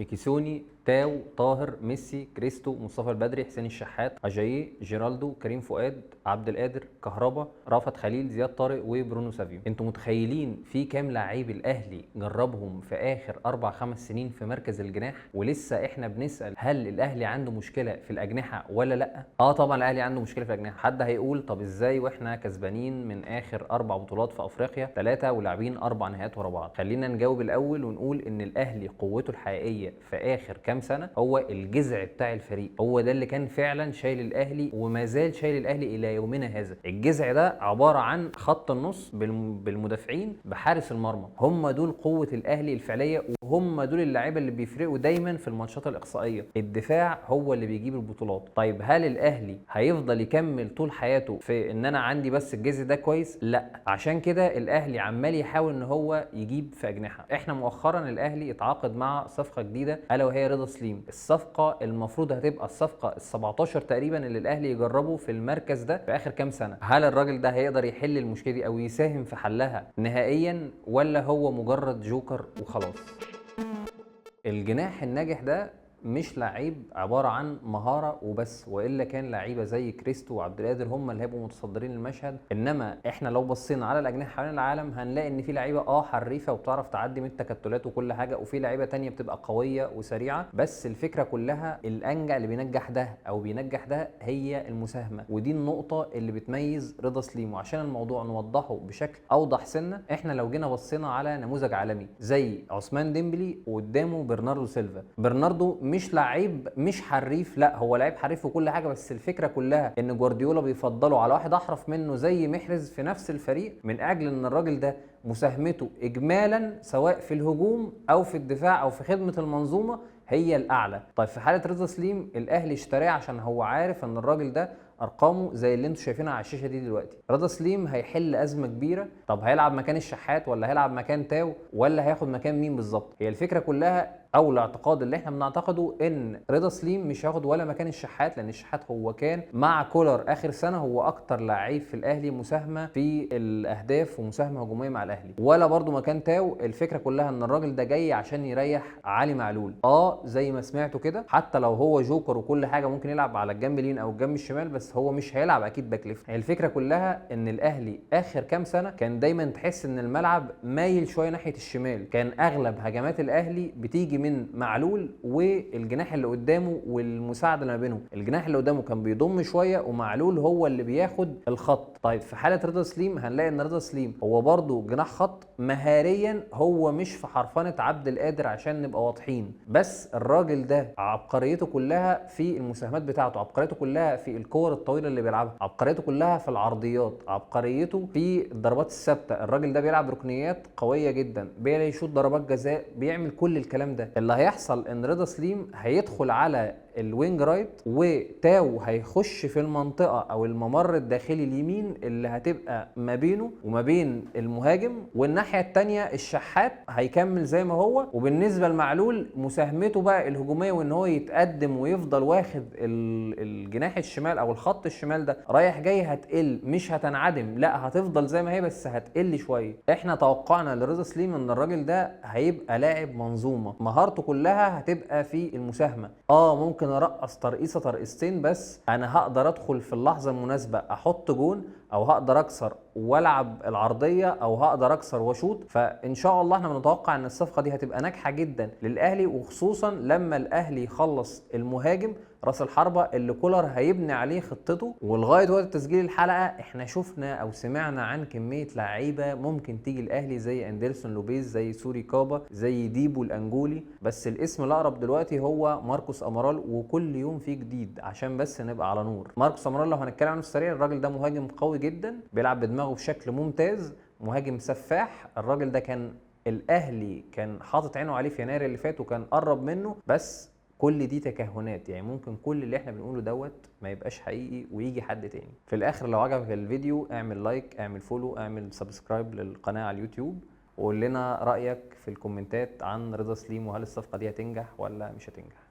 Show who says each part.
Speaker 1: ميكيسوني، تاو، طاهر، ميسي، كريستو، مصطفى البدري، حسين الشحات، اجاييه، جيرالدو، كريم فؤاد، عبد القادر، كهربا، رافت خليل، زياد طارق، وبرونو سافيو. انتوا متخيلين في كام لعيب الاهلي جربهم في اخر 4-5 سنين في مركز الجناح؟ ولسه احنا بنسال هل الاهلي عنده مشكله في الاجنحه ولا لا؟ طبعا الاهلي عنده مشكله في الاجنحه. حد هيقول طب ازاي واحنا كسبانين من اخر 4 بطولات في افريقيا 3 ولاعبين 4 نهائيات ورا بعض؟ خلينا نجاوب الاول ونقول ان الاهلي قوته الحقيقيه في اخر كام سنه هو الجذع بتاع الفريق، هو ده اللي كان فعلا شايل الاهلي وما زال شايل الاهلي الى يومنا هذا. الجذع ده عباره عن خط النص بالمدافعين بحارس المرمى، هم دول قوه الاهلي الفعليه، وهم دول اللعيبه اللي بيفرقوا دايما في الماتشات الاقصائيه. الدفاع هو اللي بيجيب البطولات. طيب هل الاهلي هيفضل يكمل طول حياته في ان انا عندي بس الجذع ده كويس؟ لا، عشان كده الاهلي عمال يحاول ان هو يجيب في اجنحه. احنا مؤخرا الاهلي اتعاقد مع صفقه جديده الا وهي رضا سليم. الصفقه المفروض هتبقى الصفقه ال17 تقريبا اللي الاهلي يجربه في المركز ده في اخر كام سنه. هل الراجل ده هيقدر يحل المشكله دي او يساهم في حلها نهائيا، ولا هو مجرد جوكر وخلاص؟ الجناح الناجح ده مش لعيب عباره عن مهاره وبس، والا كان لعيبه زي كريستو وعبد القادر هم اللي هيبقوا متصدرين المشهد. انما احنا لو بصينا على الاجنحه حوالين العالم هنلاقي ان في لعيبه حريفه وبتعرف تعدي من التكتلات وكل حاجه، وفي لعيبه تانية بتبقى قويه وسريعه. بس الفكره كلها الانجع اللي بينجح ده او بينجح ده هي المساهمه، ودي النقطه اللي بتميز رضا سليم. وعشان الموضوع نوضحه بشكل اوضح سنه، احنا لو جينا بصينا على نموذج عالمي زي عثمان ديمبلي وقدامه برناردو سيلفا. برناردو مش لعيب مش حريف، لا هو لعيب حريف وكل حاجه، بس الفكره كلها ان جوارديولا بيفضله على واحد احرف منه زي محرز في نفس الفريق، من اجل ان الراجل ده مساهمته اجمالا سواء في الهجوم او في الدفاع او في خدمه المنظومه هي الاعلى. طيب في حاله رضا سليم الاهلي اشتراه عشان هو عارف ان الراجل ده ارقامه زي اللي انتم شايفينها على الشاشه دي دلوقتي. رضا سليم هيحل ازمه كبيره. طب هيلعب مكان الشحات ولا هيلعب مكان تاو ولا هياخد مكان مين بالظبط؟ هي الفكره كلها او الاعتقاد اللي احنا بنعتقده ان رضا سليم مش هياخد ولا مكان الشحات، لان الشحات هو كان مع كولر اخر سنه هو اكتر لعيب في الاهلي مساهمه في الاهداف ومساهمه هجوميه مع الاهلي، ولا برده مكان تاو. الفكره كلها ان الراجل ده جاي عشان يريح علي معلول. زي ما سمعتوا كده، حتى لو هو جوكر وكل حاجه ممكن يلعب على الجنب اليمين او الجنب الشمال، بس هو مش هيلعب اكيد باك ليفت. الفكره كلها ان الاهلي اخر كام سنه كان دايما تحس ان الملعب مايل شويه ناحيه الشمال، كان اغلب هجمات الاهلي بتيجي من معلول والجناح اللي قدامه والمساعده اللي ما بينهم. الجناح اللي قدامه كان بيضم شويه ومعلول هو اللي بياخد الخط. طيب في حاله رضا سليم هنلاقي ان رضا سليم هو برده جناح خط مهاريا، هو مش في حرفنه عبد القادر عشان نبقى واضحين، بس الراجل ده عبقريته كلها في المساهمات بتاعته، عبقريته كلها في الكور الطويله اللي بيلعبها، عبقريته كلها في العرضيات، عبقريته في الضربات الثابته. الراجل ده بيلعب ركنيات قويه جدا، بيشوط ضربات جزاء، بيعمل كل الكلام ده. اللي هيحصل ان رضا سليم هيدخل على الوينج رايت وتاو هيخش في المنطقه او الممر الداخلي اليمين اللي هتبقى ما بينه وما بين المهاجم، والناحيه الثانيه الشحات هيكمل زي ما هو. وبالنسبه لمعلول مساهمته بقى الهجوميه وان هو يتقدم ويفضل واخد الجناح الشمال او الخط الشمال ده رايح جاي هتقل، مش هتنعدم، لا هتفضل زي ما هي بس هتقل شويه. احنا توقعنا لرضا سليم ان الراجل ده هيبقى لاعب منظومه، مهارته كلها هتبقى في المساهمه. ممكن ارقص ترقيصه ترقيصتين، بس انا هقدر ادخل في اللحظه المناسبه احط جون، او هقدر اكسر والعب العرضيه، او هقدر اكسر واشوط. فان شاء الله احنا بنتوقع ان الصفقه دي هتبقى ناجحه جدا للاهلي، وخصوصا لما الاهلي يخلص المهاجم راس الحربه اللي كولر هيبني عليه خطته. ولغايه وقت تسجيل الحلقه احنا شفنا او سمعنا عن كميه لعيبه ممكن تيجي الاهلي زي اندرسون لوبيز، زي سوري كابا، زي ديبو الانجولي، بس الاسم الاقرب دلوقتي هو ماركوس امارال، وكل يوم فيه جديد عشان بس نبقى على نور. ماركوس امارال لو هنتكلم عنه السريع، الراجل ده مهاجم قوي جدا، بيلعب بدماغه بشكل ممتاز، مهاجم سفاح. الراجل ده كان الاهلي كان حاطط عينه عليه في يناير اللي فات وكان قرب منه، بس كل دي تكهنات، يعني ممكن كل اللي احنا بنقوله دوت ما يبقاش حقيقي ويجي حد تاني. في الاخر لو عجبك الفيديو اعمل لايك، اعمل فولو، اعمل سبسكرايب للقناه على اليوتيوب، وقول لنا رايك في الكومنتات عن رضا سليم، وهل الصفقه دي هتنجح ولا مش هتنجح.